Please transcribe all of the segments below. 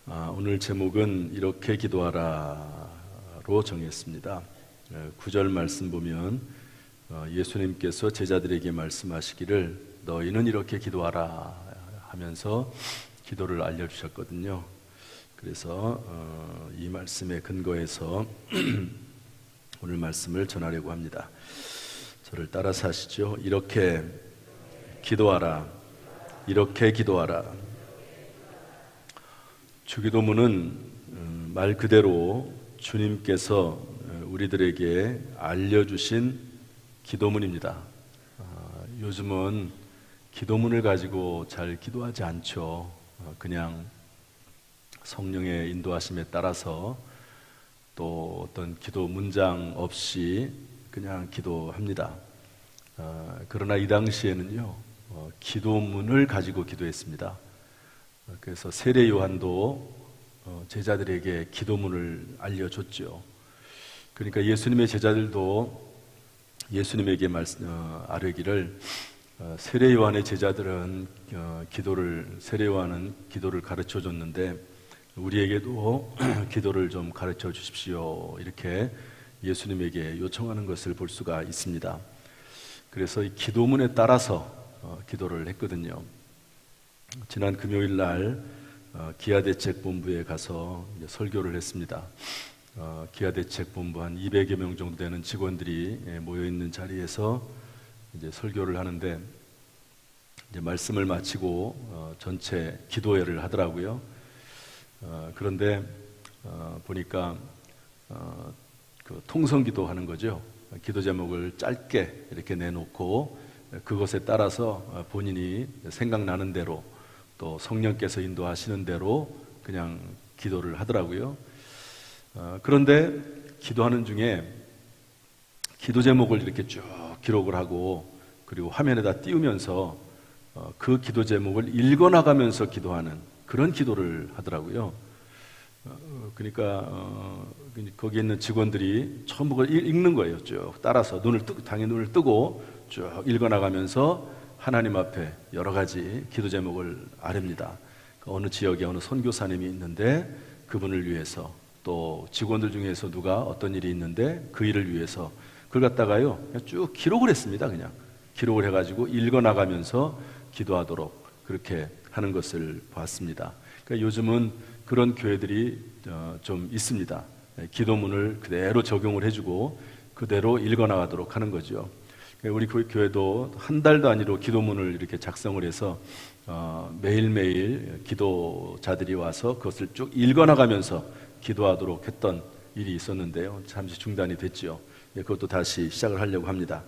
오늘 제목은 이렇게 기도하라로 정했습니다. 9절 말씀 보면 예수님께서 제자들에게 말씀하시기를 너희는 이렇게 기도하라 하면서 기도를 알려주셨거든요. 그래서 이 말씀에 근거해서 오늘 말씀을 전하려고 합니다. 저를 따라서 하시죠. 이렇게 기도하라. 이렇게 기도하라. 주기도문은 말 그대로 주님께서 우리들에게 알려주신 기도문입니다. 요즘은 기도문을 가지고 잘 기도하지 않죠. 그냥 성령의 인도하심에 따라서 또 어떤 기도 문장 없이 그냥 기도합니다. 그러나 이 당시에는요, 기도문을 가지고 기도했습니다. 그래서 세례 요한도 제자들에게 기도문을 알려줬죠. 그러니까 예수님의 제자들도 예수님에게 아뢰기를 세례 요한의 제자들은 세례 요한은 기도를 가르쳐 줬는데 우리에게도 기도를 좀 가르쳐 주십시오. 이렇게 예수님에게 요청하는 것을 볼 수가 있습니다. 그래서 이 기도문에 따라서 기도를 했거든요. 지난 금요일 날 기아대책본부에 가서 설교를 했습니다. 기아대책본부 한 200여 명 정도 되는 직원들이 모여있는 자리에서 이제 설교를 하는데 이제 말씀을 마치고 전체 기도회를 하더라고요. 그런데 보니까 그 통성기도 하는 거죠. 기도 제목을 짧게 이렇게 내놓고 그것에 따라서 본인이 생각나는 대로 또 성령께서 인도하시는 대로 그냥 기도를 하더라고요. 그런데 기도하는 중에 기도 제목을 이렇게 쭉 기록을 하고 그리고 화면에다 띄우면서 그 기도 제목을 읽어나가면서 기도하는 그런 기도를 하더라고요. 그러니까 거기 있는 직원들이 전부 그걸 읽는 거예요. 쭉 따라서 당연히 눈을 뜨고 쭉 읽어나가면서 하나님 앞에 여러 가지 기도 제목을 아뢰입니다. 어느 지역에 어느 선교사님이 있는데 그분을 위해서 또 직원들 중에서 누가 어떤 일이 있는데 그 일을 위해서 그걸 갖다가요 쭉 기록을 했습니다. 그냥 기록을 해가지고 읽어나가면서 기도하도록 그렇게 하는 것을 봤습니다. 그러니까 요즘은 그런 교회들이 좀 있습니다. 기도문을 그대로 적용을 해주고 그대로 읽어나가도록 하는 거죠. 우리 교회도 한 달 단위로 기도문을 이렇게 작성을 해서 매일매일 기도자들이 와서 그것을 쭉 읽어나가면서 기도하도록 했던 일이 있었는데요. 잠시 중단이 됐죠. 그것도 다시 시작을 하려고 합니다.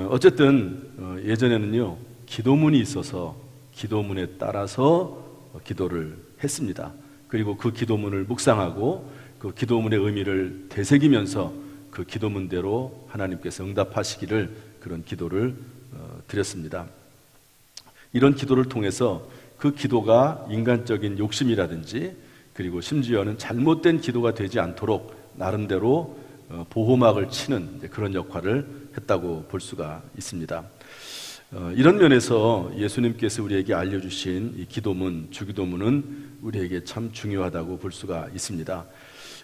어쨌든 예전에는요 기도문이 있어서 기도문에 따라서 기도를 했습니다. 그리고 그 기도문을 묵상하고 그 기도문의 의미를 되새기면서 그 기도문대로 하나님께서 응답하시기를 그런 기도를 드렸습니다. 이런 기도를 통해서 그 기도가 인간적인 욕심이라든지 그리고 심지어는 잘못된 기도가 되지 않도록 나름대로 보호막을 치는 그런 역할을 했다고 볼 수가 있습니다. 이런 면에서 예수님께서 우리에게 알려주신 이 기도문, 주기도문은 우리에게 참 중요하다고 볼 수가 있습니다.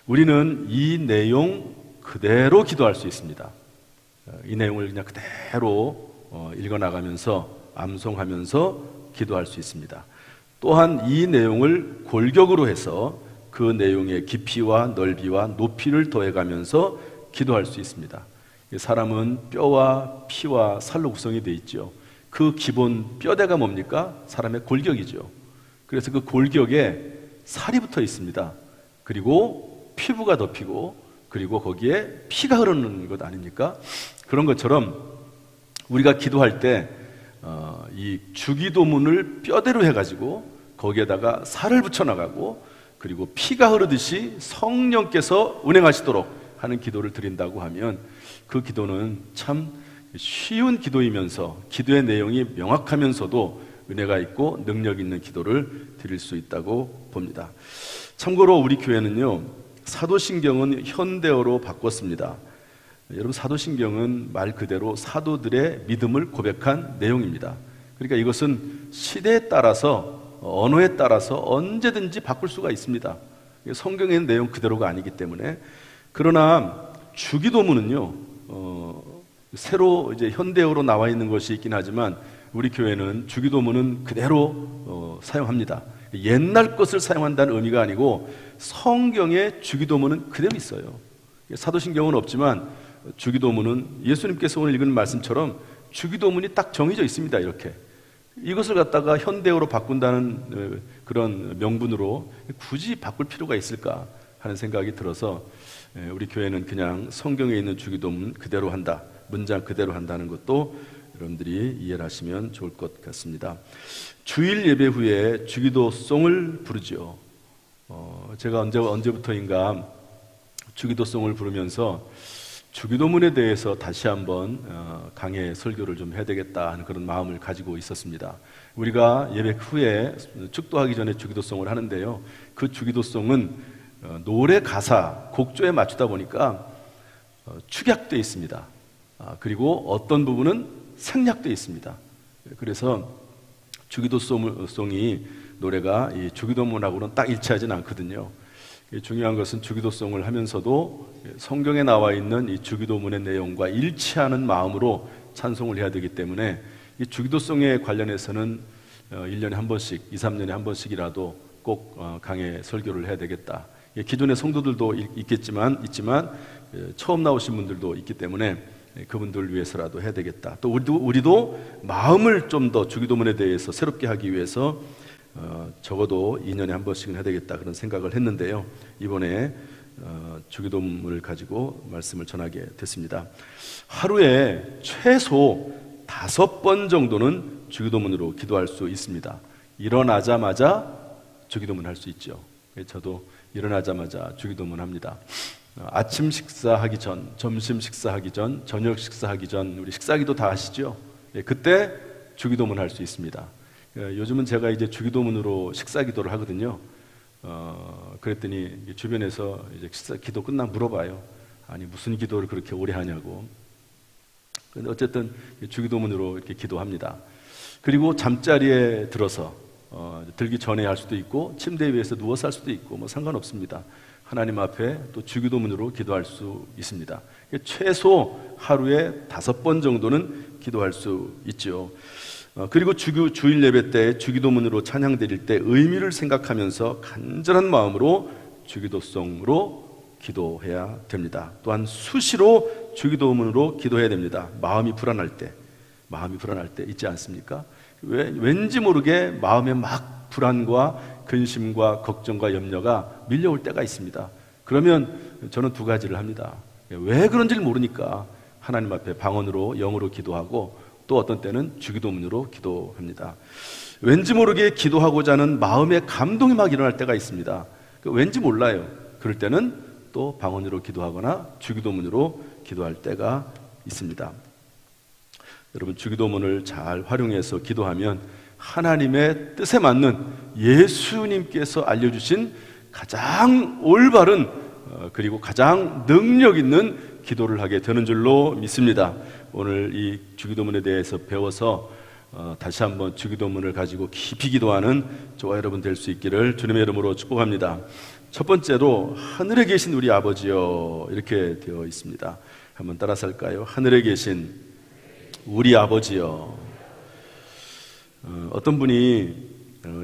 우리는 이 내용 그대로 기도할 수 있습니다. 이 내용을 그냥 그대로 읽어나가면서 암송하면서 기도할 수 있습니다. 또한 이 내용을 골격으로 해서 그 내용의 깊이와 넓이와 높이를 더해가면서 기도할 수 있습니다. 사람은 뼈와 피와 살로 구성이 되어 있죠. 그 기본 뼈대가 뭡니까? 사람의 골격이죠. 그래서 그 골격에 살이 붙어 있습니다. 그리고 피부가 덮이고 그리고 거기에 피가 흐르는 것 아닙니까? 그런 것처럼 우리가 기도할 때 이 주기도문을 뼈대로 해가지고 거기에다가 살을 붙여나가고 그리고 피가 흐르듯이 성령께서 운행하시도록 하는 기도를 드린다고 하면 그 기도는 참 쉬운 기도이면서 기도의 내용이 명확하면서도 은혜가 있고 능력 있는 기도를 드릴 수 있다고 봅니다. 참고로 우리 교회는요 사도신경은 현대어로 바꿨습니다. 여러분 사도신경은 말 그대로 사도들의 믿음을 고백한 내용입니다. 그러니까 이것은 시대에 따라서 언어에 따라서 언제든지 바꿀 수가 있습니다. 성경에 있는 내용 그대로가 아니기 때문에. 그러나 주기도문은요, 새로 이제 현대어로 나와 있는 것이 있긴 하지만 우리 교회는 주기도문은 그대로 사용합니다. 옛날 것을 사용한다는 의미가 아니고 성경의 주기도문은 그대로 있어요. 사도신경은 없지만 주기도문은 예수님께서 오늘 읽은 말씀처럼 주기도문이 딱 정해져 있습니다. 이렇게 이것을 갖다가 현대어로 바꾼다는 그런 명분으로 굳이 바꿀 필요가 있을까 하는 생각이 들어서 우리 교회는 그냥 성경에 있는 주기도문 그대로 한다, 문장 그대로 한다는 것도 여러분들이 이해를 하시면 좋을 것 같습니다. 주일 예배 후에 주기도송을 부르지요. 제가 언제부터인가 주기도송을 부르면서 주기도문에 대해서 다시 한번 강해 설교를 좀 해야 되겠다 하는 그런 마음을 가지고 있었습니다. 우리가 예배 후에 축도하기 전에 주기도송을 하는데요, 그 주기도송은 노래 가사, 곡조에 맞추다 보니까 축약되어 있습니다. 그리고 어떤 부분은 생략되어 있습니다. 그래서 주기도송이 노래가 이 주기도문하고는 딱 일치하지는 않거든요. 중요한 것은 주기도송을 하면서도 성경에 나와 있는 이 주기도문의 내용과 일치하는 마음으로 찬송을 해야 되기 때문에 이 주기도송에 관련해서는 1년에 한 번씩, 2, 3년에 한 번씩이라도 꼭 강해 설교를 해야 되겠다. 기존의 성도들도 있지만 처음 나오신 분들도 있기 때문에 그분들을 위해서라도 해야 되겠다. 또 우리도 마음을 좀 더 주기도문에 대해서 새롭게 하기 위해서 적어도 2년에 한 번씩은 해야 되겠다 그런 생각을 했는데요, 이번에 주기도문을 가지고 말씀을 전하게 됐습니다. 하루에 최소 5번 정도는 주기도문으로 기도할 수 있습니다. 일어나자마자 주기도문 할 수 있죠. 저도 일어나자마자 주기도문 합니다. 아침 식사하기 전, 점심 식사하기 전, 저녁 식사하기 전, 우리 식사기도 다 하시죠? 그때 주기도문 할 수 있습니다. 요즘은 제가 이제 주기도문으로 식사기도를 하거든요. 그랬더니 주변에서 이제 식사기도 끝나 물어봐요. 아니 무슨 기도를 그렇게 오래 하냐고. 근데 어쨌든 주기도문으로 이렇게 기도합니다. 그리고 잠자리에 들어서 들기 전에 할 수도 있고 침대 위에서 누워서 할 수도 있고 뭐 상관없습니다. 하나님 앞에 또 주기도문으로 기도할 수 있습니다. 최소 하루에 5번 정도는 기도할 수 있죠. 그리고 주일 예배 때 주기도문으로 찬양 드릴 때 의미를 생각하면서 간절한 마음으로 주기도송으로 기도해야 됩니다. 또한 수시로 주기도문으로 기도해야 됩니다. 마음이 불안할 때 있지 않습니까? 왠지 모르게 마음에 막 불안과 근심과 걱정과 염려가 밀려올 때가 있습니다. 그러면 저는 2가지를 합니다. 왜 그런지를 모르니까 하나님 앞에 방언으로 영어로 기도하고 또 어떤 때는 주기도문으로 기도합니다. 왠지 모르게 기도하고자 하는 마음의 감동이 막 일어날 때가 있습니다. 왠지 몰라요. 그럴 때는 또 방언으로 기도하거나 주기도문으로 기도할 때가 있습니다. 여러분, 주기도문을 잘 활용해서 기도하면 하나님의 뜻에 맞는 예수님께서 알려주신 가장 올바른 그리고 가장 능력 있는 기도를 하게 되는 줄로 믿습니다. 오늘 이 주기도문에 대해서 배워서 다시 한번 주기도문을 가지고 깊이 기도하는 저와 여러분 될 수 있기를 주님의 이름으로 축복합니다. 첫 번째로 하늘에 계신 우리 아버지여, 이렇게 되어 있습니다. 한번 따라서 할까요? 하늘에 계신 우리 아버지여. 어떤 분이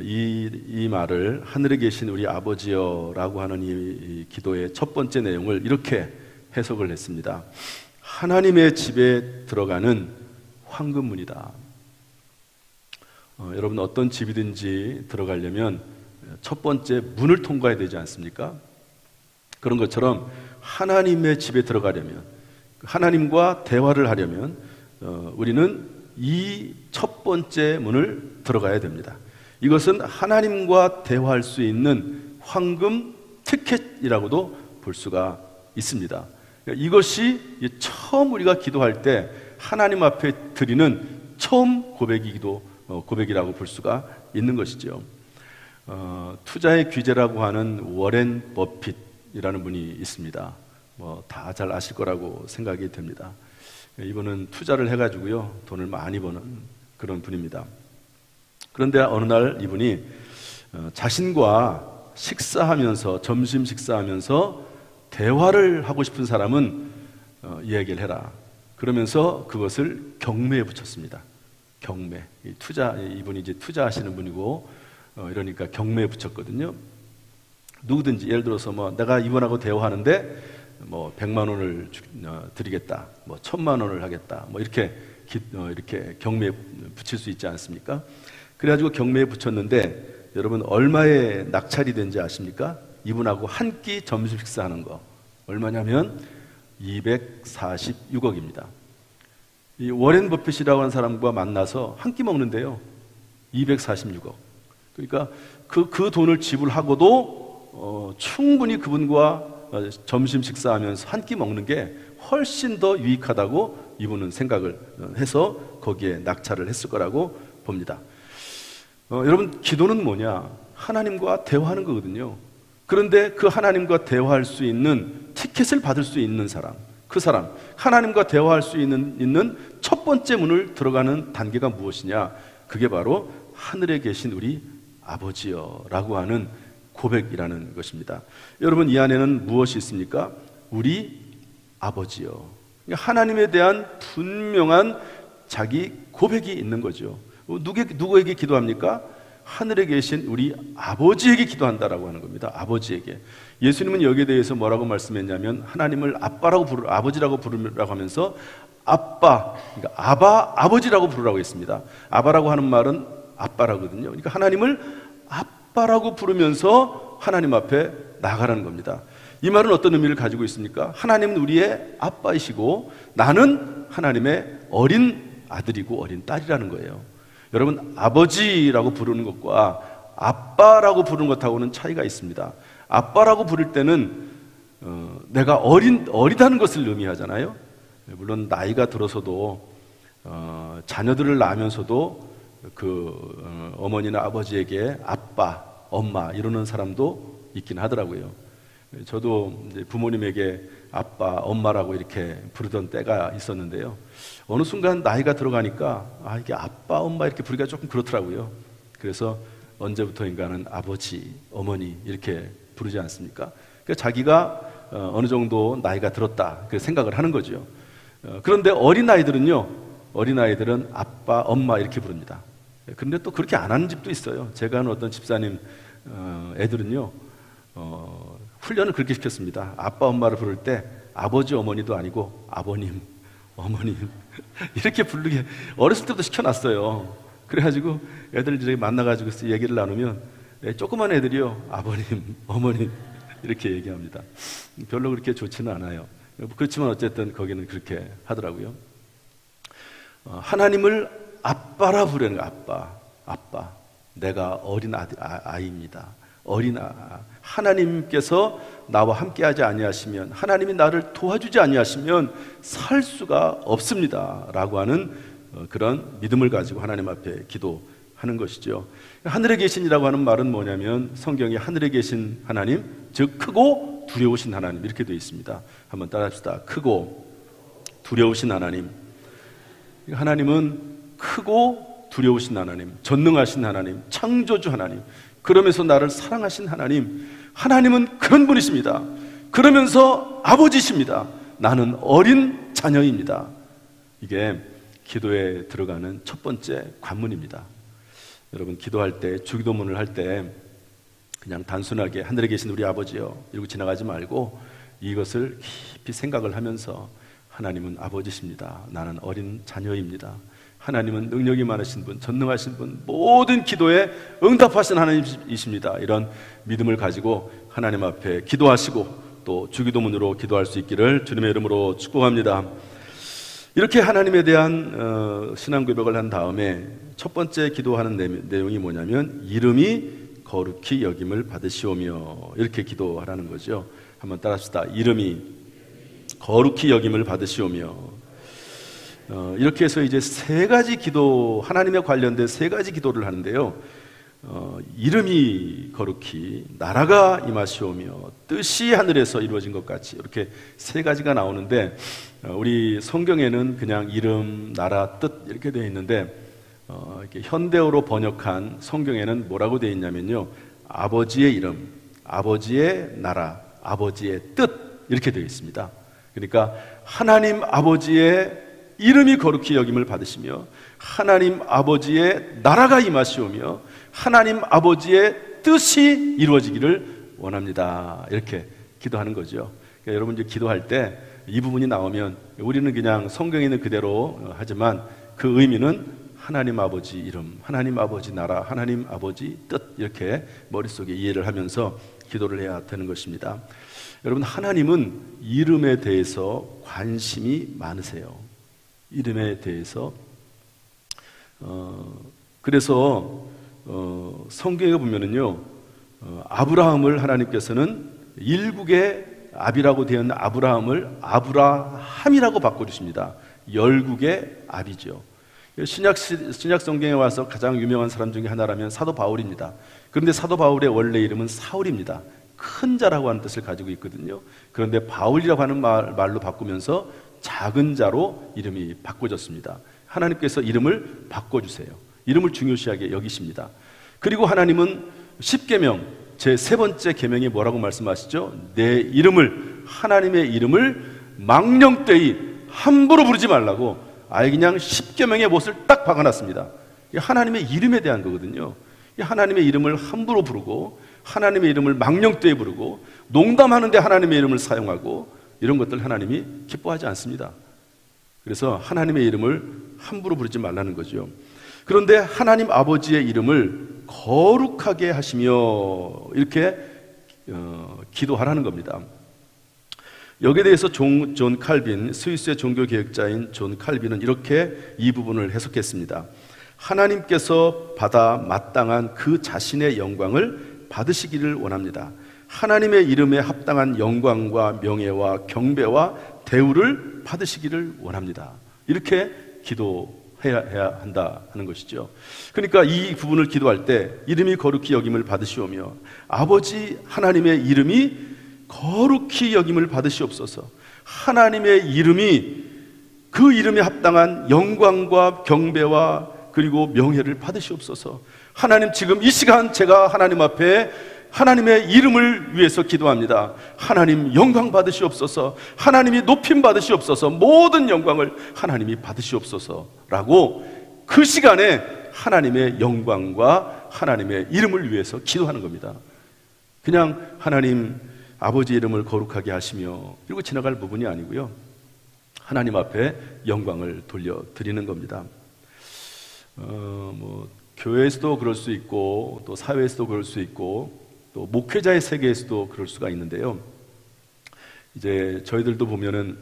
이 말을 하늘에 계신 우리 아버지여라고 하는 이 기도의 첫 번째 내용을 이렇게 해석을 했습니다. 하나님의 집에 들어가는 황금문이다. 여러분, 어떤 집이든지 들어가려면 첫 번째 문을 통과해야 되지 않습니까? 그런 것처럼 하나님의 집에 들어가려면, 하나님과 대화를 하려면 우리는 이 첫 번째 문을 들어가야 됩니다. 이것은 하나님과 대화할 수 있는 황금 티켓이라고도 볼 수가 있습니다. 이것이 처음 우리가 기도할 때 하나님 앞에 드리는 처음 고백이라고 볼 수가 있는 것이죠. 투자의 귀재라고 하는 워렌 버핏이라는 분이 있습니다. 다 잘 아실 거라고 생각이 됩니다. 이분은 투자를 해가지고요 돈을 많이 버는 그런 분입니다. 그런데 어느 날 이분이 자신과 식사하면서, 점심 식사하면서 대화를 하고 싶은 사람은 이야기를 해라. 그러면서 그것을 경매에 붙였습니다. 경매. 이분이 이제 투자하시는 분이고, 이러니까 경매에 붙였거든요. 누구든지, 예를 들어서 내가 이분하고 대화하는데 100만 원을 드리겠다, 1000만 원을 하겠다, 이렇게 경매에 붙일 수 있지 않습니까? 그래가지고 경매에 붙였는데, 여러분 얼마에 낙찰이 된지 아십니까? 이분하고 한 끼 점심 식사하는 거 얼마냐면 246억입니다. 이 워렌 버핏이라고 하는 사람과 만나서 한 끼 먹는데요, 246억. 그러니까 그 돈을 지불하고도 충분히 그분과 점심 식사하면서 한 끼 먹는 게 훨씬 더 유익하다고 이분은 생각을 해서 거기에 낙찰을 했을 거라고 봅니다. 여러분, 기도는 뭐냐? 하나님과 대화하는 거거든요. 그런데 그 하나님과 대화할 수 있는 티켓을 받을 수 있는 사람, 그 사람, 하나님과 대화할 수 있는 첫 번째 문을 들어가는 단계가 무엇이냐? 그게 바로 하늘에 계신 우리 아버지여 라고 하는 고백이라는 것입니다. 여러분, 이 안에는 무엇이 있습니까? 우리 아버지여. 하나님에 대한 분명한 자기 고백이 있는 거죠. 누구에게 기도합니까? 하늘에 계신 우리 아버지에게 기도한다라고 하는 겁니다. 아버지에게. 예수님은 여기에 대해서 뭐라고 말씀했냐면, 하나님을 아버지라고 부르라고 하면서 아빠, 그러니까 아버지라고 부르라고 했습니다. 아바라고 하는 말은 아빠라거든요. 그러니까 하나님을 아빠라고 부르면서 하나님 앞에 나가라는 겁니다. 이 말은 어떤 의미를 가지고 있습니까? 하나님은 우리의 아빠이시고 나는 하나님의 어린 아들이고 어린 딸이라는 거예요. 여러분, 아버지라고 부르는 것과 아빠라고 부르는 것하고는 차이가 있습니다. 아빠라고 부를 때는 내가 어리다는 것을 의미하잖아요. 물론 나이가 들어서도 자녀들을 낳으면서도 어머니나 아버지에게 아빠, 엄마 이러는 사람도 있긴 하더라고요. 저도 이제 부모님에게 아빠, 엄마라고 이렇게 부르던 때가 있었는데요. 어느 순간 나이가 들어가니까 이게 아빠, 엄마 이렇게 부르기가 조금 그렇더라고요. 그래서 언제부터인가는 아버지, 어머니 이렇게 부르지 않습니까? 그러니까 자기가 어느 정도 나이가 들었다 그 생각을 하는 거죠. 그런데 어린아이들은 아빠, 엄마 이렇게 부릅니다. 그런데 또 그렇게 안 하는 집도 있어요. 제가 아는 어떤 집사님 애들은요, 훈련을 그렇게 시켰습니다. 아빠, 엄마를 부를 때 아버지, 어머니도 아니고 아버님, 어머님 이렇게 부르게 어렸을 때부터 시켜놨어요. 그래가지고 애들 이렇게 만나가지고 얘기를 나누면 조그만 애들이요, 아버님, 어머님 이렇게 얘기합니다. 별로 그렇게 좋지는 않아요. 그렇지만 어쨌든 거기는 그렇게 하더라고요. 하나님을 아빠라 부르는 거예요. 아빠. 내가 어린 아이입니다. 하나님께서 나와 함께하지 아니하시면, 하나님이 나를 도와주지 아니하시면 살 수가 없습니다 라고 하는 그런 믿음을 가지고 하나님 앞에 기도하는 것이죠. 하늘에 계신이라고 하는 말은 뭐냐면, 성경에 하늘에 계신 하나님, 즉 크고 두려우신 하나님 이렇게 되어 있습니다. 한번 따라합시다. 크고 두려우신 하나님. 하나님은 크고 두려우신 하나님, 전능하신 하나님, 창조주 하나님, 그러면서 나를 사랑하신 하나님, 하나님은 그런 분이십니다. 그러면서 아버지십니다. 나는 어린 자녀입니다. 이게 기도에 들어가는 첫 번째 관문입니다. 여러분, 기도할 때, 주기도문을 할 때 그냥 단순하게 하늘에 계신 우리 아버지요 이러고 지나가지 말고 이것을 깊이 생각을 하면서, 하나님은 아버지십니다. 나는 어린 자녀입니다. 하나님은 능력이 많으신 분, 전능하신 분, 모든 기도에 응답하신 하나님이십니다. 이런 믿음을 가지고 하나님 앞에 기도하시고 또 주기도문으로 기도할 수 있기를 주님의 이름으로 축복합니다. 이렇게 하나님에 대한 신앙 고백을 한 다음에 첫 번째 기도하는 내용이 뭐냐면, 이름이 거룩히 여김을 받으시오며 이렇게 기도하라는 거죠. 한번 따라합시다. 이름이 거룩히 여김을 받으시오며. 이렇게 해서 이제 세 가지 기도, 하나님에 관련된 세 가지 기도를 하는데요. 이름이 거룩히, 나라가 임하시오며, 뜻이 하늘에서 이루어진 것 같이, 이렇게 세 가지가 나오는데 우리 성경에는 그냥 이름, 나라, 뜻 이렇게 되어 있는데 이렇게 현대어로 번역한 성경에는 뭐라고 되어 있냐면요, 아버지의 이름, 아버지의 나라, 아버지의 뜻, 이렇게 되어 있습니다. 그러니까 하나님 아버지의 이름이 거룩히 여김을 받으시며 하나님 아버지의 나라가 임하시오며 하나님 아버지의 뜻이 이루어지기를 원합니다. 이렇게 기도하는 거죠. 그러니까 여러분 이제 기도할 때 이 부분이 나오면 우리는 그냥 성경에 있는 그대로 하지만 그 의미는 하나님 아버지 이름, 하나님 아버지 나라, 하나님 아버지 뜻, 이렇게 머릿속에 이해를 하면서 기도를 해야 되는 것입니다. 여러분, 하나님은 이름에 대해서 관심이 많으세요. 이름에 대해서 그래서 성경에 보면은요, 아브라함을 하나님께서는 일국의 아비라고 되어 있는 아브라함을 아브라함이라고 바꿔주십니다. 열국의 아비죠. 신약 성경에 와서 가장 유명한 사람 중에 하나라면 사도 바울입니다. 그런데 사도 바울의 원래 이름은 사울입니다. 큰 자라고 하는 뜻을 가지고 있거든요. 그런데 바울이라고 하는 말로 바꾸면서 작은 자로 이름이 바꿔졌습니다. 하나님께서 이름을 바꿔주세요. 이름을 중요시하게 여기십니다. 그리고 하나님은 십계명 제 세 번째 계명이 뭐라고 말씀하시죠? 내 이름을, 하나님의 이름을 망령되이 함부로 부르지 말라고 아예 그냥 십계명의 못을 딱 박아놨습니다. 하나님의 이름에 대한 거거든요. 하나님의 이름을 함부로 부르고 하나님의 이름을 망령되이 부르고 농담하는데 하나님의 이름을 사용하고 이런 것들 하나님이 기뻐하지 않습니다. 그래서 하나님의 이름을 함부로 부르지 말라는 거죠. 그런데 하나님 아버지의 이름을 거룩하게 하시며 이렇게 기도하라는 겁니다. 여기에 대해서 존 칼빈, 스위스의 종교개혁자인 존 칼빈은 이렇게 이 부분을 해석했습니다. 하나님께서 받아 마땅한 그 자신의 영광을 받으시기를 원합니다. 하나님의 이름에 합당한 영광과 명예와 경배와 대우를 받으시기를 원합니다. 이렇게 기도해야 한다 하는 것이죠. 그러니까 이 부분을 기도할 때 이름이 거룩히 여김을 받으시오며 아버지 하나님의 이름이 거룩히 여김을 받으시옵소서. 하나님의 이름이 그 이름에 합당한 영광과 경배와 그리고 명예를 받으시옵소서. 하나님, 지금 이 시간 제가 하나님 앞에 하나님의 이름을 위해서 기도합니다. 하나님 영광 받으시옵소서. 하나님이 높임 받으시옵소서. 모든 영광을 하나님이 받으시옵소서라고 그 시간에 하나님의 영광과 하나님의 이름을 위해서 기도하는 겁니다. 그냥 하나님 아버지 이름을 거룩하게 하시며 그리고 지나갈 부분이 아니고요, 하나님 앞에 영광을 돌려드리는 겁니다. 교회에서도 그럴 수 있고 또 사회에서도 그럴 수 있고 또 목회자의 세계에서도 그럴 수가 있는데요. 이제 저희들도 보면은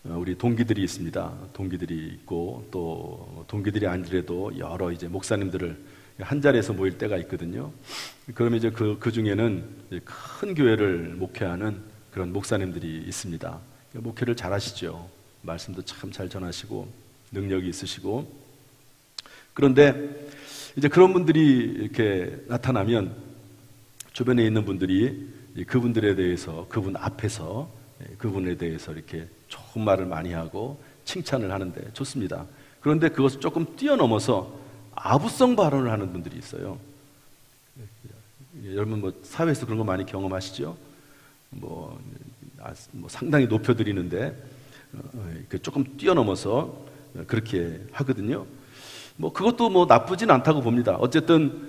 우리 동기들이 있습니다. 동기들이 있고 또 동기들이 아니더라도 여러 이제 목사님들을 한 자리에서 모일 때가 있거든요. 그러면 이제 그 중에는 큰 교회를 목회하는 그런 목사님들이 있습니다. 목회를 잘 하시죠. 말씀도 참 잘 전하시고 능력이 있으시고. 그런데 이제 그런 분들이 이렇게 나타나면 주변에 있는 분들이 그분들에 대해서, 그분 앞에서 그분에 대해서 이렇게 좋은 말을 많이 하고 칭찬을 하는데 좋습니다. 그런데 그것을 조금 뛰어넘어서 아부성 발언을 하는 분들이 있어요. 여러분 사회에서 그런 거 많이 경험하시죠? 상당히 높여드리는데 조금 뛰어넘어서 그렇게 하거든요. 그것도 나쁘진 않다고 봅니다. 어쨌든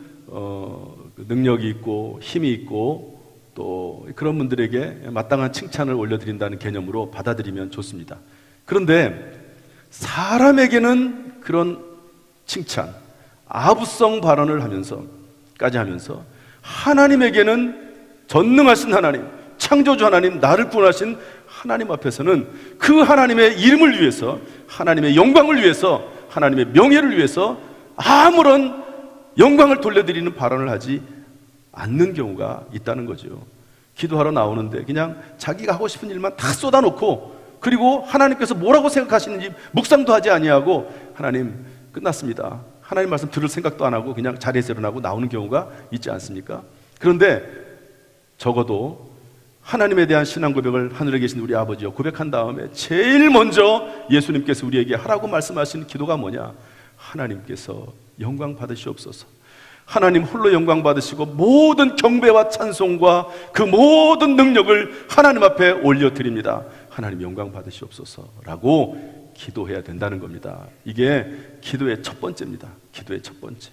능력이 있고 힘이 있고 또 그런 분들에게 마땅한 칭찬을 올려드린다는 개념으로 받아들이면 좋습니다. 그런데 사람에게는 그런 칭찬, 아부성 발언을 하면서까지 하면서 하나님에게는 전능하신 하나님, 창조주 하나님, 나를 구원하신 하나님 앞에서는 그 하나님의 이름을 위해서, 하나님의 영광을 위해서, 하나님의 명예를 위해서 아무런 영광을 돌려드리는 발언을 하지 않는 경우가 있다는 거죠. 기도하러 나오는데 그냥 자기가 하고 싶은 일만 다 쏟아놓고 그리고 하나님께서 뭐라고 생각하시는지 묵상도 하지 아니하고 하나님 끝났습니다, 하나님 말씀 들을 생각도 안 하고 그냥 자리에서 일어나고 나오는 경우가 있지 않습니까? 그런데 적어도 하나님에 대한 신앙 고백을 하늘에 계신 우리 아버지여 고백한 다음에 제일 먼저 예수님께서 우리에게 하라고 말씀하시는 기도가 뭐냐? 하나님께서 영광 받으시옵소서. 하나님 홀로 영광 받으시고 모든 경배와 찬송과 그 모든 능력을 하나님 앞에 올려드립니다. 하나님 영광 받으시옵소서라고 기도해야 된다는 겁니다. 이게 기도의 첫 번째입니다. 기도의 첫 번째.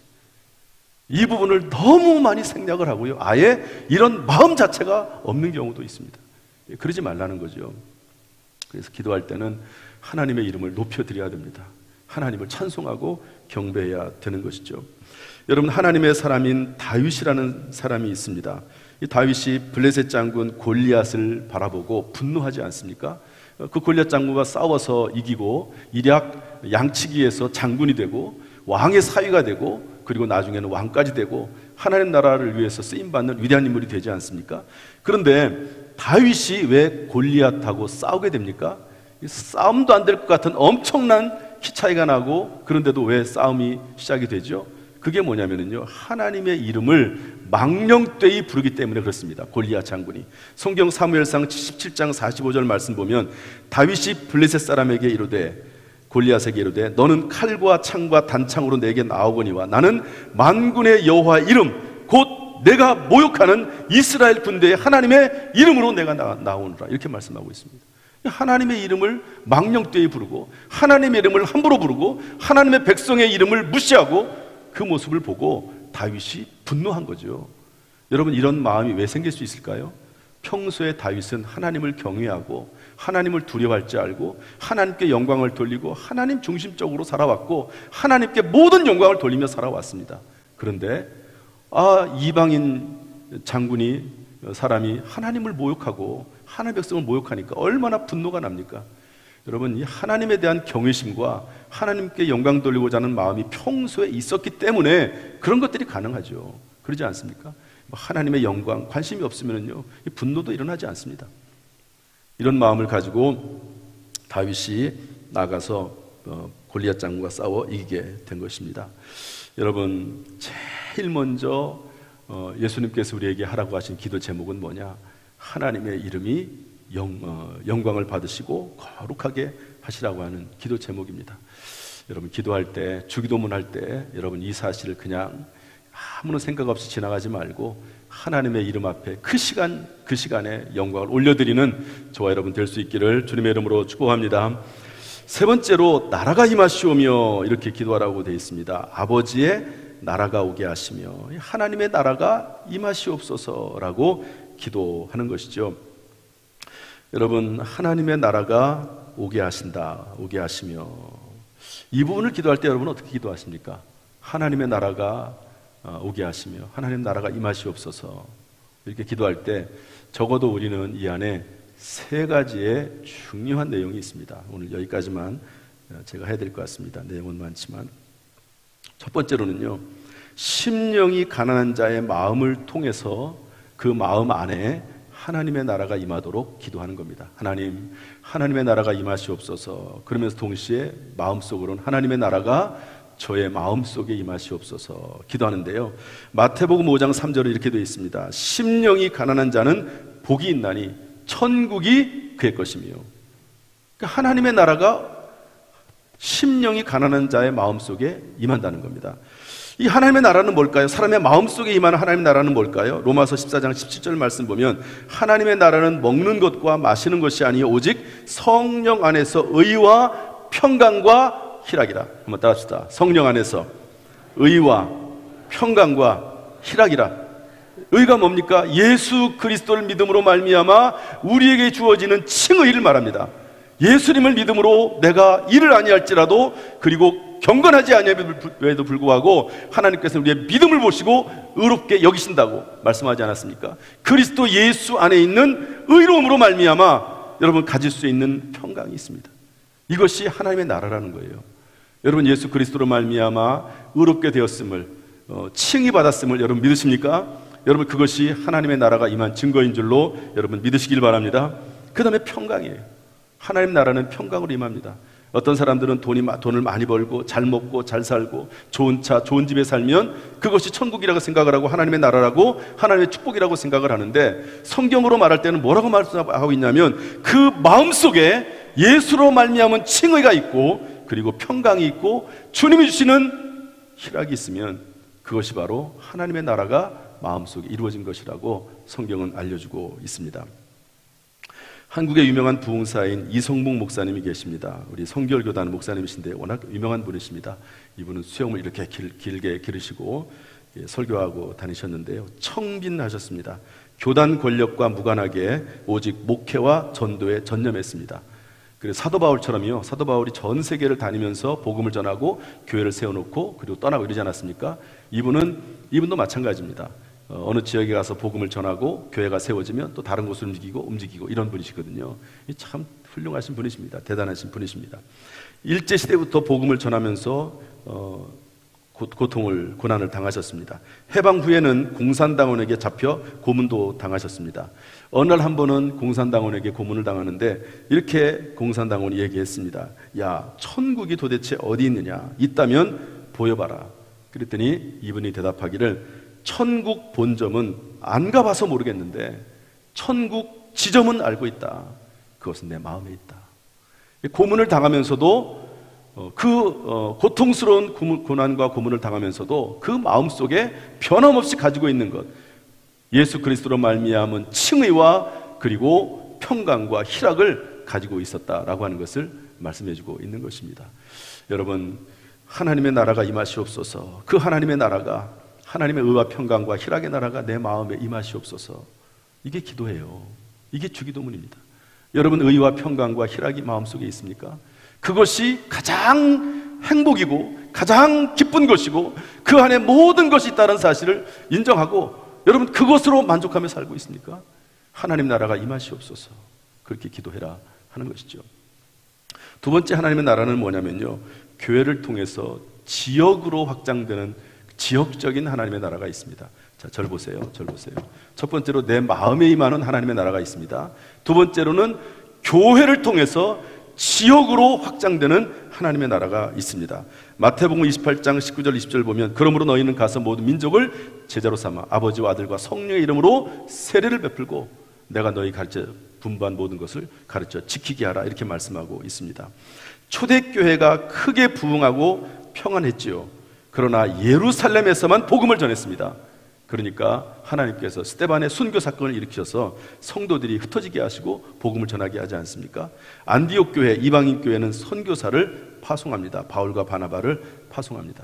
이 부분을 너무 많이 생략을 하고요, 아예 이런 마음 자체가 없는 경우도 있습니다. 그러지 말라는 거죠. 그래서 기도할 때는 하나님의 이름을 높여드려야 됩니다. 하나님을 찬송하고 경배해야 되는 것이죠. 여러분, 하나님의 사람인 다윗이라는 사람이 있습니다. 이 다윗이 블레셋 장군 골리앗을 바라보고 분노하지 않습니까? 그 골리앗 장군과 싸워서 이기고 일약 양치기에서 장군이 되고 왕의 사위가 되고 그리고 나중에는 왕까지 되고 하나님 나라를 위해서 쓰임받는 위대한 인물이 되지 않습니까? 그런데 다윗이 왜 골리앗하고 싸우게 됩니까? 싸움도 안 될 것 같은 엄청난 키 차이가 나고, 그런데도 왜 싸움이 시작이 되죠? 그게 뭐냐면요, 하나님의 이름을 망령되이 부르기 때문에 그렇습니다. 골리앗 장군이. 성경 사무엘상 77장 45절 말씀 보면 다윗이 블레셋 사람에게 이르되, 골리앗에게 이르되, 너는 칼과 창과 단창으로 내게 나오거니와 나는 만군의 여호와 이름 곧 내가 모욕하는 이스라엘 군대의 하나님의 이름으로 내가 나오노라, 이렇게 말씀하고 있습니다. 하나님의 이름을 망령되이 부르고 하나님의 이름을 함부로 부르고 하나님의 백성의 이름을 무시하고 그 모습을 보고 다윗이 분노한 거죠. 여러분, 이런 마음이 왜 생길 수 있을까요? 평소에 다윗은 하나님을 경외하고 하나님을 두려워할 줄 알고 하나님께 영광을 돌리고 하나님 중심적으로 살아왔고 하나님께 모든 영광을 돌리며 살아왔습니다. 그런데 이방인 장군이, 사람이 하나님을 모욕하고 하나님의 백성을 모욕하니까 얼마나 분노가 납니까? 여러분, 이 하나님에 대한 경외심과 하나님께 영광 돌리고자 하는 마음이 평소에 있었기 때문에 그런 것들이 가능하죠. 그러지 않습니까? 하나님의 영광, 관심이 없으면요, 분노도 일어나지 않습니다. 이런 마음을 가지고 다윗이 나가서 골리앗 장군과 싸워 이기게 된 것입니다. 여러분, 제일 먼저 예수님께서 우리에게 하라고 하신 기도 제목은 뭐냐? 하나님의 이름이 영광을 받으시고 거룩하게 하시라고 하는 기도 제목입니다. 여러분, 기도할 때, 주기도문 할 때 여러분 이 사실을 그냥 아무런 생각 없이 지나가지 말고 하나님의 이름 앞에 그 시간에 영광을 올려드리는 저와 여러분 될 수 있기를 주님의 이름으로 축복합니다. 세 번째로, 나라가 임하시오며 이렇게 기도하라고 되어 있습니다. 아버지의 나라가 오게 하시며 하나님의 나라가 임하시옵소서라고 기도하는 것이죠. 여러분, 하나님의 나라가 오게 하신다, 오게 하시며, 이 부분을 기도할 때 여러분은 어떻게 기도하십니까? 하나님의 나라가 오게 하시며 하나님 나라가 임하시옵소서, 이렇게 기도할 때 적어도 우리는 이 안에 세 가지의 중요한 내용이 있습니다. 오늘 여기까지만 제가 해야 될 것 같습니다. 내용은 많지만 첫 번째로는요, 심령이 가난한 자의 마음을 통해서 그 마음 안에 하나님의 나라가 임하도록 기도하는 겁니다. 하나님의 나라가 임하시옵소서. 그러면서 동시에 마음속으로는 하나님의 나라가 저의 마음속에 임하시옵소서 기도하는데요, 마태복음 5장 3절에 이렇게 되어 있습니다. 심령이 가난한 자는 복이 있나니 천국이 그의 것이며. 그러니까 하나님의 나라가 심령이 가난한 자의 마음속에 임한다는 겁니다. 이 하나님의 나라는 뭘까요? 사람의 마음속에 임하는 하나님의 나라는 뭘까요? 로마서 14장 17절 말씀 보면 하나님의 나라는 먹는 것과 마시는 것이 아니요 오직 성령 안에서 의와 평강과 희락이라. 한번 따라합시다. 성령 안에서 의와 평강과 희락이라. 의가 뭡니까? 예수 그리스도를 믿음으로 말미암아 우리에게 주어지는 칭의를 말합니다. 예수님을 믿음으로 내가 일을 아니할지라도, 그리고 경건하지 아니함에도 불구하고 하나님께서 우리의 믿음을 보시고 의롭게 여기신다고 말씀하지 않았습니까? 그리스도 예수 안에 있는 의로움으로 말미암아 여러분 가질 수 있는 평강이 있습니다. 이것이 하나님의 나라라는 거예요. 여러분, 예수 그리스도로 말미암아 의롭게 되었음을, 칭의 받았음을 여러분 믿으십니까? 여러분, 그것이 하나님의 나라가 임한 증거인 줄로 여러분 믿으시길 바랍니다. 그 다음에 평강이에요. 하나님 나라는 평강으로 임합니다. 어떤 사람들은 돈을 많이 벌고 잘 먹고 잘 살고 좋은 차, 좋은 집에 살면 그것이 천국이라고 생각을 하고 하나님의 나라라고, 하나님의 축복이라고 생각을 하는데, 성경으로 말할 때는 뭐라고 말씀하고 있냐면 그 마음속에 예수로 말미암은 칭의가 있고 그리고 평강이 있고 주님이 주시는 희락이 있으면 그것이 바로 하나님의 나라가 마음속에 이루어진 것이라고 성경은 알려주고 있습니다. 한국의 유명한 부흥사인 이성복 목사님이 계십니다. 우리 성결교단 목사님이신데 워낙 유명한 분이십니다. 이분은 수염을 이렇게 길게 기르시고 설교하고 다니셨는데요, 청빈하셨습니다. 교단 권력과 무관하게 오직 목회와 전도에 전념했습니다. 그래서 사도 바울처럼요, 사도 바울이 전 세계를 다니면서 복음을 전하고 교회를 세워놓고 그리고 떠나고 이러지 않았습니까? 이분도 마찬가지입니다. 어느 지역에 가서 복음을 전하고 교회가 세워지면 또 다른 곳을 움직이고 이런 분이시거든요. 참 훌륭하신 분이십니다. 대단하신 분이십니다. 일제시대부터 복음을 전하면서 고난을 당하셨습니다. 해방 후에는 공산당원에게 잡혀 고문도 당하셨습니다. 어느 날 한 번은 공산당원에게 고문을 당하는데 이렇게 공산당원이 얘기했습니다. 야, 천국이 도대체 어디 있느냐? 있다면 보여봐라. 그랬더니 이분이 대답하기를, 천국 본점은 안 가봐서 모르겠는데 천국 지점은 알고 있다. 그것은 내 마음에 있다. 고문을 당하면서도 고통스러운 고난과 고문을 당하면서도 그 마음속에 변함없이 가지고 있는 것, 예수 그리스도로 말미암은 칭의와 그리고 평강과 희락을 가지고 있었다라고 하는 것을 말씀해주고 있는 것입니다. 여러분, 하나님의 나라가 임하시옵소서. 그 하나님의 나라가, 하나님의 의와 평강과 희락의 나라가 내 마음에 임하시옵소서. 이게 기도예요. 이게 주기도문입니다. 여러분, 의와 평강과 희락이 마음속에 있습니까? 그것이 가장 행복이고 가장 기쁜 것이고 그 안에 모든 것이 있다는 사실을 인정하고 여러분, 그것으로 만족하며 살고 있습니까? 하나님 나라가 임하시옵소서. 그렇게 기도해라 하는 것이죠. 두 번째 하나님의 나라는 뭐냐면요, 교회를 통해서 지역으로 확장되는 지역적인 하나님의 나라가 있습니다. 자, 절 보세요. 첫 번째로 내 마음에 임하는 하나님의 나라가 있습니다. 두 번째로는 교회를 통해서 지역으로 확장되는 하나님의 나라가 있습니다. 마태복음 28장 19절 20절 보면, 그러므로 너희는 가서 모든 민족을 제자로 삼아 아버지와 아들과 성령의 이름으로 세례를 베풀고 내가 너희 가르쳐 분부한 모든 것을 가르쳐 지키게 하라, 이렇게 말씀하고 있습니다. 초대교회가 크게 부흥하고 평안했지요. 그러나 예루살렘에서만 복음을 전했습니다. 그러니까 하나님께서 스데반의 순교 사건을 일으키셔서 성도들이 흩어지게 하시고 복음을 전하게 하지 않습니까? 안디옥 교회, 이방인 교회는 선교사를 파송합니다. 바울과 바나바를 파송합니다.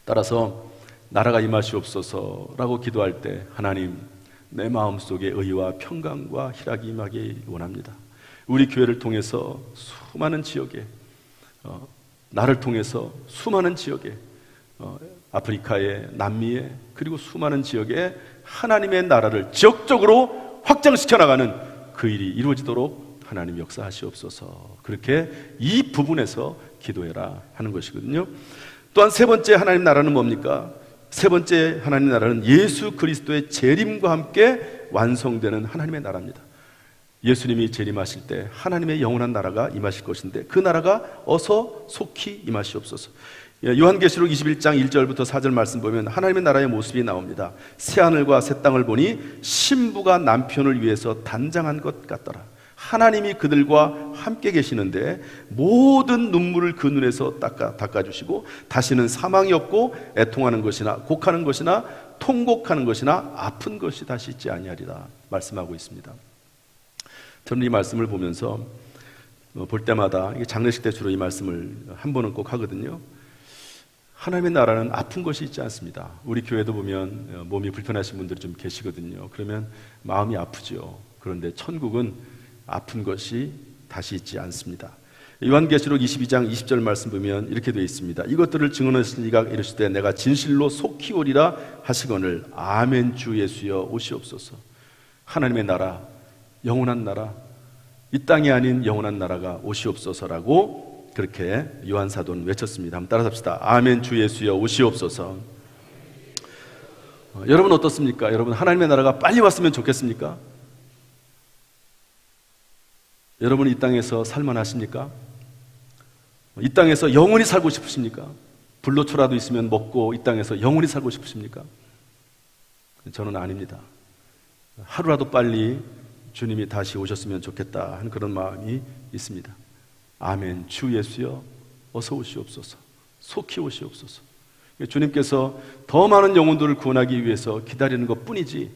따라서 나라가 임하시옵소서라고 기도할 때, 하나님, 내 마음속에 의와 평강과 희락이 임하기 원합니다. 우리 교회를 통해서 수많은 지역에, 나를 통해서 수많은 지역에, 아프리카에, 남미에, 그리고 수많은 지역에 하나님의 나라를 지역적으로 확장시켜 나가는 그 일이 이루어지도록 하나님 역사하시옵소서. 그렇게 이 부분에서 기도해라 하는 것이거든요. 또한 세 번째 하나님 나라는 뭡니까? 세 번째 하나님 나라는 예수 그리스도의 재림과 함께 완성되는 하나님의 나라입니다. 예수님이 재림하실 때 하나님의 영원한 나라가 임하실 것인데 그 나라가 어서 속히 임하시옵소서. 요한계시록 21장 1절부터 4절 말씀 보면 하나님의 나라의 모습이 나옵니다. 새하늘과 새 땅을 보니 신부가 남편을 위해서 단장한 것 같더라. 하나님이 그들과 함께 계시는데 모든 눈물을 그 눈에서 닦아주시고 다시는 사망이 없고 애통하는 것이나 곡하는 것이나 통곡하는 것이나 아픈 것이 다시 있지 아니하리라 말씀하고 있습니다. 저는 이 말씀을 보면서 볼 때마다 장례식 때 주로 이 말씀을 한 번은 꼭 하거든요. 하나님의 나라는 아픈 것이 있지 않습니다. 우리 교회도 보면 몸이 불편하신 분들이 좀 계시거든요. 그러면 마음이 아프죠. 그런데 천국은 아픈 것이 다시 있지 않습니다. 요한계시록 22장 20절 말씀 보면 이렇게 되어 있습니다. 이것들을 증언하신 이가 이르시되 내가 진실로 속히 오리라 하시거늘 아멘 주 예수여 오시옵소서. 하나님의 나라, 영원한 나라, 이 땅이 아닌 영원한 나라가 오시옵소서라고 그렇게 요한 사도는 외쳤습니다. 한번 따라서 합시다. 아멘 주 예수여 오시옵소서. 여러분 어떻습니까? 여러분 하나님의 나라가 빨리 왔으면 좋겠습니까? 여러분 이 땅에서 살만하십니까? 이 땅에서 영원히 살고 싶으십니까? 불로초라도 있으면 먹고 이 땅에서 영원히 살고 싶으십니까? 저는 아닙니다. 하루라도 빨리 주님이 다시 오셨으면 좋겠다 하는 그런 마음이 있습니다. 아멘. 주 예수여 어서 오시옵소서. 속히 오시옵소서. 주님께서 더 많은 영혼들을 구원하기 위해서 기다리는 것뿐이지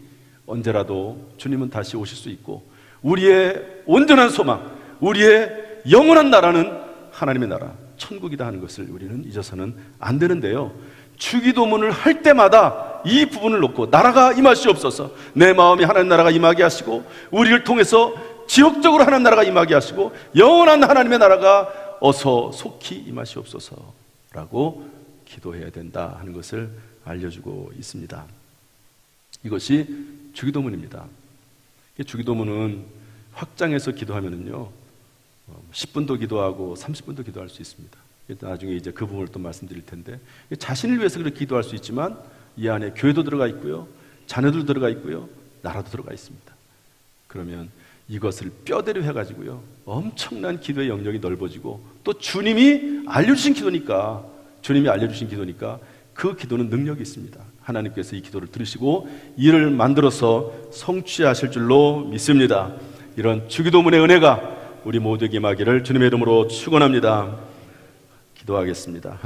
언제라도 주님은 다시 오실 수 있고 우리의 온전한 소망, 우리의 영원한 나라는 하나님의 나라, 천국이다 하는 것을 우리는 잊어서는 안 되는데요, 주기도문을 할 때마다 이 부분을 놓고 나라가 임하시옵소서, 내 마음이 하나님 나라가 임하게 하시고 우리를 통해서 지역적으로 하나님 나라가 임하게 하시고 영원한 하나님의 나라가 어서 속히 임하시옵소서라고 기도해야 된다 하는 것을 알려주고 있습니다. 이것이 주기도문입니다. 주기도문은 확장해서 기도하면은요 10분도 기도하고 30분도 기도할 수 있습니다. 나중에 이제 그 부분을 또 말씀드릴 텐데, 자신을 위해서 그렇게 기도할 수 있지만 이 안에 교회도 들어가 있고요, 자녀들 들어가 있고요, 나라도 들어가 있습니다. 그러면 이것을 뼈대로 해가지고요 엄청난 기도의 영역이 넓어지고 또 주님이 알려주신 기도니까 그 기도는 능력이 있습니다. 하나님께서 이 기도를 들으시고 이를 만들어서 성취하실 줄로 믿습니다. 이런 주기도문의 은혜가 우리 모두에게 임하기를 주님의 이름으로 축원합니다. 기도하겠습니다.